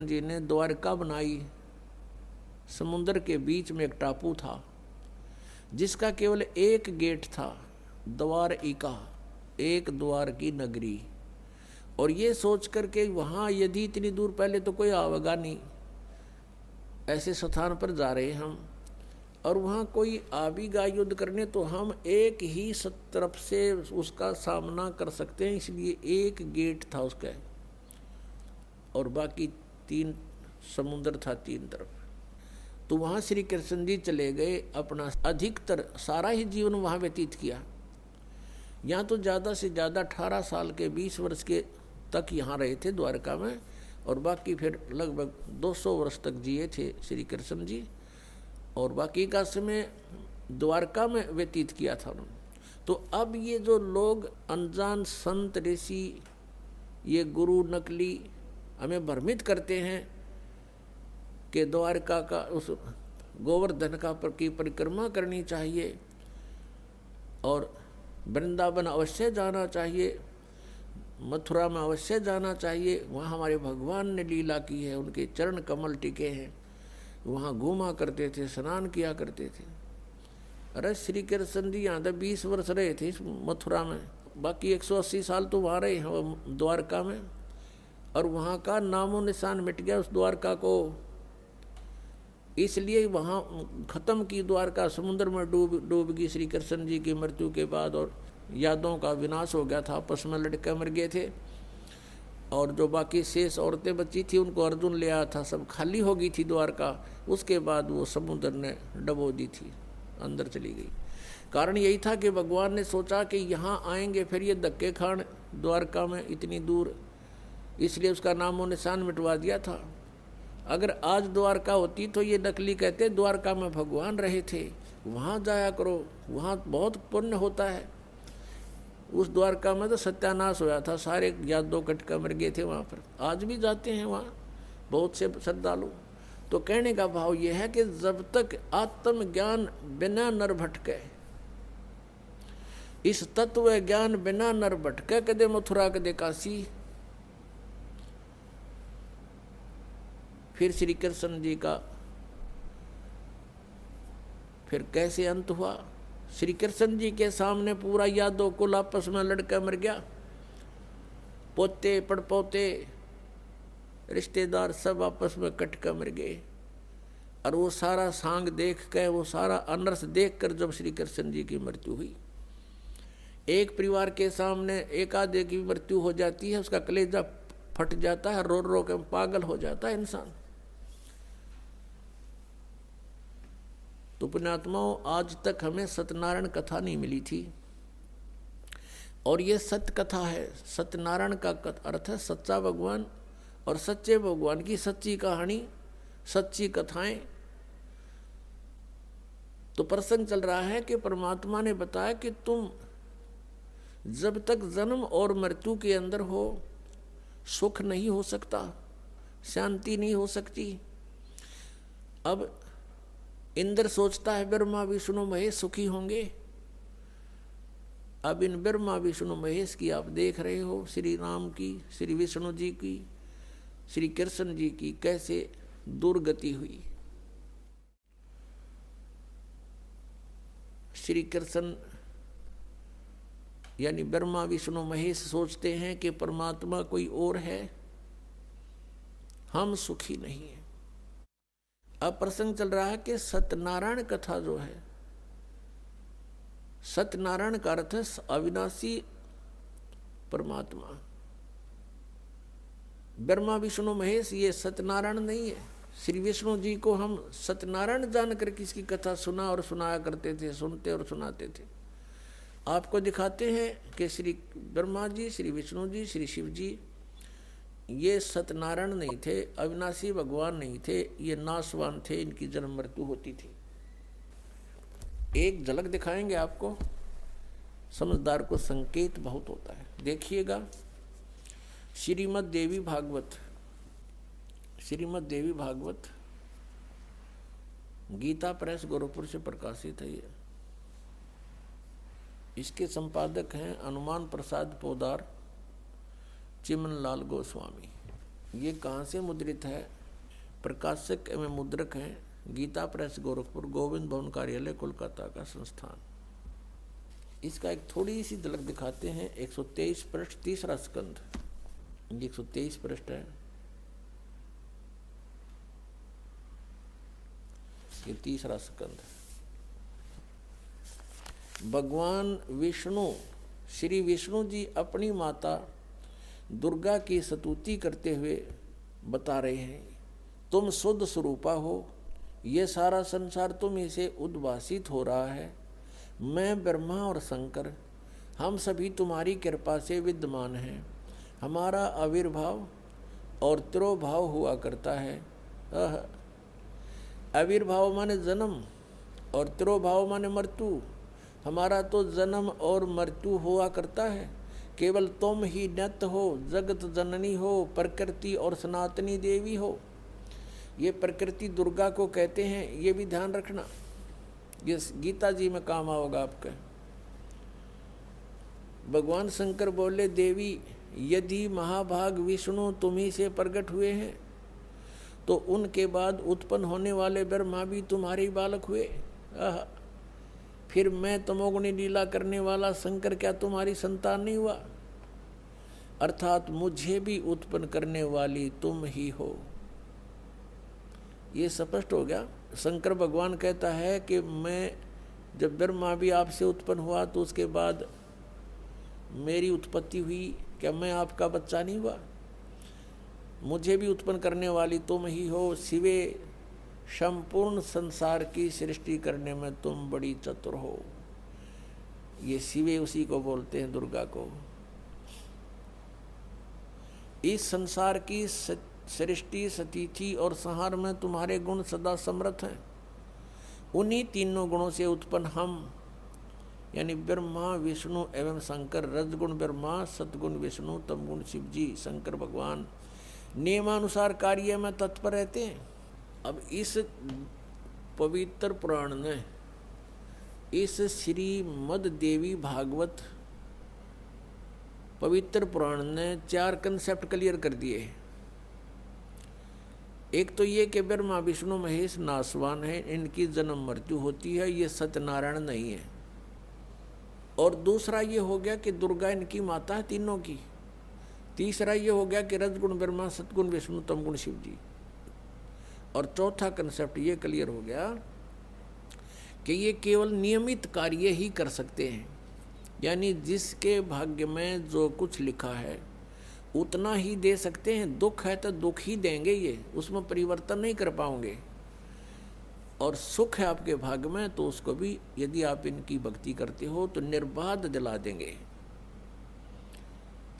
जी ने द्वारका बनाई। समुद्र के बीच में एक टापू था जिसका केवल एक गेट था, द्वारिका, एक द्वार की नगरी। और ये सोच करके वहाँ यदि इतनी दूर, पहले तो कोई आवेगा नहीं, ऐसे स्थान पर जा रहे हम और वहाँ कोई आवेगा युद्ध करने तो हम एक ही तरफ से उसका सामना कर सकते हैं, इसलिए एक गेट था उसका और बाकी तीन समुद्र था तीन तरफ। तो वहाँ श्री कृष्ण जी चले गए, अपना अधिकतर सारा ही जीवन वहाँ व्यतीत किया। यहाँ तो ज़्यादा से ज़्यादा 18 साल के 20 वर्ष के तक यहाँ रहे थे द्वारका में, और बाकी फिर लगभग 200 वर्ष तक जिए थे श्री कृष्ण जी, और बाकी का समय द्वारका में व्यतीत किया था उन्होंने। तो अब ये जो लोग अनजान संत ऋषि, ये गुरु नकली हमें भ्रमित करते हैं कि द्वारका का उस गोवर्धन की परिक्रमा करनी चाहिए और वृंदावन अवश्य जाना चाहिए, मथुरा में अवश्य जाना चाहिए, वहाँ हमारे भगवान ने लीला की है, उनके चरण कमल टिके हैं, वहाँ घूमा करते थे, स्नान किया करते थे। अरे श्री कृष्ण जी यहाँ तक 20 वर्ष रहे थे मथुरा में, बाकी 180 साल तो वहाँ रहे हैं द्वारका में, और वहाँ का नामो निशान मिट गया उस द्वारका को। इसलिए वहाँ खत्म की द्वारका, समुद्र में डूब गई श्री कृष्ण जी की मृत्यु के बाद, और यादों का विनाश हो गया था, आपस में लड़के मर गए थे, और जो बाकी शेष औरतें बची थी उनको अर्जुन ले आया था, सब खाली हो गई थी द्वारका। उसके बाद वो समुद्र ने डबो दी थी, अंदर चली गई। कारण यही था कि भगवान ने सोचा कि यहाँ आएंगे फिर ये धक्के खान द्वारका में इतनी दूर, इसलिए उसका नामो निशान मिटवा दिया था। अगर आज द्वारका होती तो ये नकली कहते द्वारका में भगवान रहे थे, वहाँ जाया करो, वहाँ बहुत पुण्य होता है। उस द्वारका में तो सत्यानाश होया था, सारे यादव कटका मर गए थे वहाँ पर। आज भी जाते हैं वहाँ बहुत से श्रद्धालु। तो कहने का भाव यह है कि जब तक आत्मज्ञान बिना नर भटके, इस तत्व ज्ञान बिना नर भटके, कदे मथुरा कदे काशी। फिर श्री कृष्ण जी का फिर कैसे अंत हुआ? श्री कृष्ण जी के सामने पूरा यादव कुल आपस में लड़का मर गया, पोते पड़पोते रिश्तेदार सब आपस में कट कर मर गए। और वो सारा सांग देख कर, वो सारा अनर्थ देख कर जब श्री कृष्ण जी की मृत्यु हुई, एक परिवार के सामने एक आधे की मृत्यु हो जाती है, उसका कलेजा फट जाता है, रो रो के पागल हो जाता है इंसान। तो पुण्यात्माओं, आज तक हमें सत्यनारायण कथा नहीं मिली थी, और ये सत्य कथा है। सत्यनारायण का अर्थ है सच्चा भगवान, और सच्चे भगवान की सच्ची कहानी, सच्ची कथाएं। तो प्रसंग चल रहा है कि परमात्मा ने बताया कि तुम जब तक जन्म और मृत्यु के अंदर हो, सुख नहीं हो सकता, शांति नहीं हो सकती। अब इंद्र सोचता है ब्रह्मा विष्णु महेश सुखी होंगे। अब इन ब्रह्मा विष्णु महेश की आप देख रहे हो, श्री राम की, श्री विष्णु जी की, श्री कृष्ण जी की कैसे दुर्गति हुई। श्री कृष्ण यानी ब्रह्मा विष्णु महेश सोचते हैं कि परमात्मा कोई और है, हम सुखी नहीं है। अब प्रसंग चल रहा है कि सत्यनारायण कथा जो है, सत्यनारायण का अर्थ है अविनाशी परमात्मा। ब्रह्मा विष्णु महेश ये सत्यनारायण नहीं है। श्री विष्णु जी को हम सत्यनारायण जानकर किसकी कथा सुना और सुनाया करते थे, सुनते और सुनाते थे। आपको दिखाते हैं कि श्री ब्रह्मा जी, श्री विष्णु जी, श्री शिव जी ये सत्यनारायण नहीं थे, अविनाशी भगवान नहीं थे, ये नाशवान थे, इनकी जन्म मृत्यु होती थी। एक झलक दिखाएंगे आपको, समझदार को संकेत बहुत होता है। देखिएगा, श्रीमद् देवी भागवत, श्रीमद् देवी भागवत गीता प्रेस गोरखपुर से प्रकाशित है। इसके संपादक हैं हनुमान प्रसाद पोदार, चिमन लाल गोस्वामी। ये कहाँ से मुद्रित है? प्रकाशक एवं मुद्रक हैं गीता प्रेस गोरखपुर, गोविंद भवन कार्यालय कोलकाता का संस्थान। इसका एक थोड़ी सी झलक दिखाते हैं। 123 पृष्ठ, तीसरा स्कंध। ये 123 पृष्ठ है। ये तीसरा स्कंध। भगवान विष्णु, श्री विष्णु जी अपनी माता दुर्गा की स्तुति करते हुए बता रहे हैं, तुम शुद्ध स्वरूपा हो, ये सारा संसार तुम इसे उद्भासित हो रहा है। मैं ब्रह्मा और शंकर हम सभी तुम्हारी कृपा से विद्यमान हैं। हमारा आविर्भाव और तिरोभाव हुआ करता है। आविर्भाव माने जन्म और तिरोभाव माने मृत्यु। हमारा तो जन्म और मृत्यु हुआ करता है। केवल तुम ही नित्य हो, जगत जननी हो, प्रकृति और सनातनी देवी हो। ये प्रकृति दुर्गा को कहते हैं, ये भी ध्यान रखना। ये गीता जी में काम आओगा आपका। भगवान शंकर बोले, देवी यदि महाभाग विष्णु तुम्ही से प्रकट हुए हैं तो उनके बाद उत्पन्न होने वाले ब्रह्मा भी तुम्हारे बालक हुए। फिर मैं तमोगुणी लीला करने वाला शंकर क्या तुम्हारी संतान नहीं हुआ? अर्थात मुझे भी उत्पन्न करने वाली तुम ही हो। ये स्पष्ट हो गया। शंकर भगवान कहता है कि मैं जब ब्रह्मा भी आपसे उत्पन्न हुआ तो उसके बाद मेरी उत्पत्ति हुई, क्या मैं आपका बच्चा नहीं हुआ? मुझे भी उत्पन्न करने वाली तुम ही हो। शिवे संपूर्ण संसार की सृष्टि करने में तुम बड़ी चतुर हो। ये शिवे उसी को बोलते हैं, दुर्गा को। इस संसार की सृष्टि, स्थिति और संहार में तुम्हारे गुण सदा समर्थ हैं। उन्हीं तीनों गुणों से उत्पन्न हम यानी ब्रह्मा, विष्णु एवं शंकर, रजगुण ब्रह्मा, सतगुण विष्णु, तमगुण शिव जी, शंकर भगवान नियमानुसार कार्य में तत्पर रहते हैं। अब इस पवित्र पुराण ने, इस श्रीमद् देवी भागवत पवित्र पुराण ने 4 कंसेप्ट क्लियर कर दिए। एक तो ये कि ब्रह्मा विष्णु महेश नासवान है, इनकी जन्म मृत्यु होती है, ये सत्यनारायण नहीं है। और दूसरा ये हो गया कि दुर्गा इनकी माता है तीनों की। तीसरा ये हो गया कि रजगुण ब्रह्मा, सतगुण विष्णु, तमगुण शिव जी। और चौथा कंसेप्ट ये क्लियर हो गया कि ये केवल नियमित कार्य ही कर सकते हैं, यानी जिसके भाग्य में जो कुछ लिखा है उतना ही दे सकते हैं। दुख है तो दुख ही देंगे, ये उसमें परिवर्तन नहीं कर पाओगे। और सुख है आपके भाग्य में तो उसको भी यदि आप इनकी भक्ति करते हो तो निर्बाध दिला देंगे।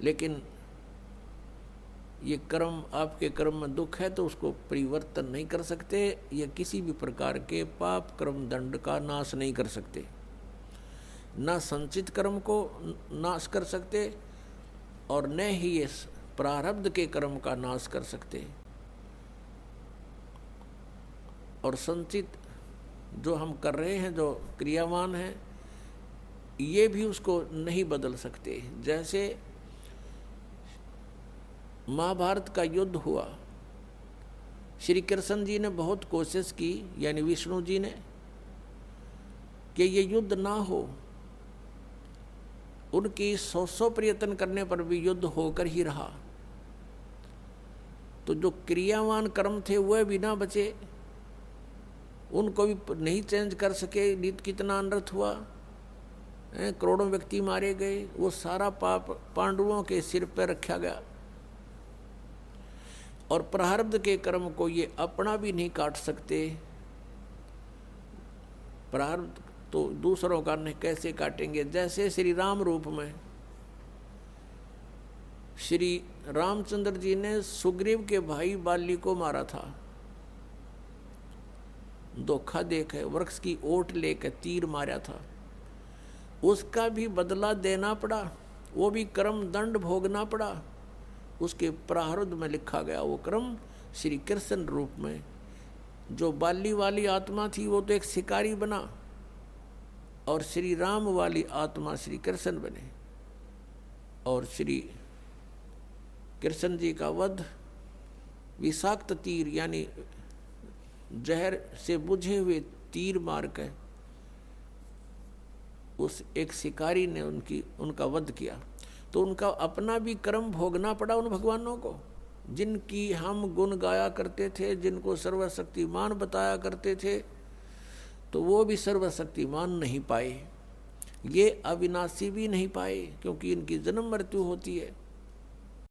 लेकिन ये कर्म, आपके कर्म में दुख है तो उसको परिवर्तन नहीं कर सकते। ये किसी भी प्रकार के पाप कर्म दंड का नाश नहीं कर सकते, ना संचित कर्म को नाश कर सकते और न ही इस प्रारब्ध के कर्म का नाश कर सकते। और संचित जो हम कर रहे हैं, जो क्रियावान है, ये भी उसको नहीं बदल सकते। जैसे महाभारत का युद्ध हुआ, श्री कृष्ण जी ने बहुत कोशिश की, यानी विष्णु जी ने, कि ये युद्ध ना हो। उनकी 100 प्रयत्न करने पर भी युद्ध होकर ही रहा। तो जो क्रियावान कर्म थे वह भी ना बचे, उनको भी नहीं चेंज कर सके। नित कितना अनर्थ हुआ, करोड़ों व्यक्ति मारे गए। वो सारा पाप पांडवों के सिर पर रखा गया। और प्रारब्ध के कर्म को ये अपना भी नहीं काट सकते। प्रारब्ध तो दूसरों का नहीं कैसे काटेंगे। जैसे श्री राम रूप में श्री रामचंद्र जी ने सुग्रीव के भाई बाली को मारा था, धोखा देकर वृक्ष की ओट लेकर तीर मारा था। उसका भी बदला देना पड़ा, वो भी कर्म दंड भोगना पड़ा। उसके प्रारब्ध में लिखा गया वो कर्म श्री कृष्ण रूप में। जो बाली वाली आत्मा थी वो तो एक शिकारी बना और श्री राम वाली आत्मा श्री कृष्ण बने। और श्री कृष्ण जी का वध विषाक्त तीर यानी जहर से बुझे हुए तीर मार कर उस एक शिकारी ने उनका वध किया। तो उनका अपना भी कर्म भोगना पड़ा उन भगवानों को, जिनकी हम गुण गाया करते थे, जिनको सर्वशक्तिमान बताया करते थे, तो वो भी सर्वशक्तिमान नहीं पाए, ये अविनाशी भी नहीं पाए, क्योंकि इनकी जन्म मृत्यु होती है।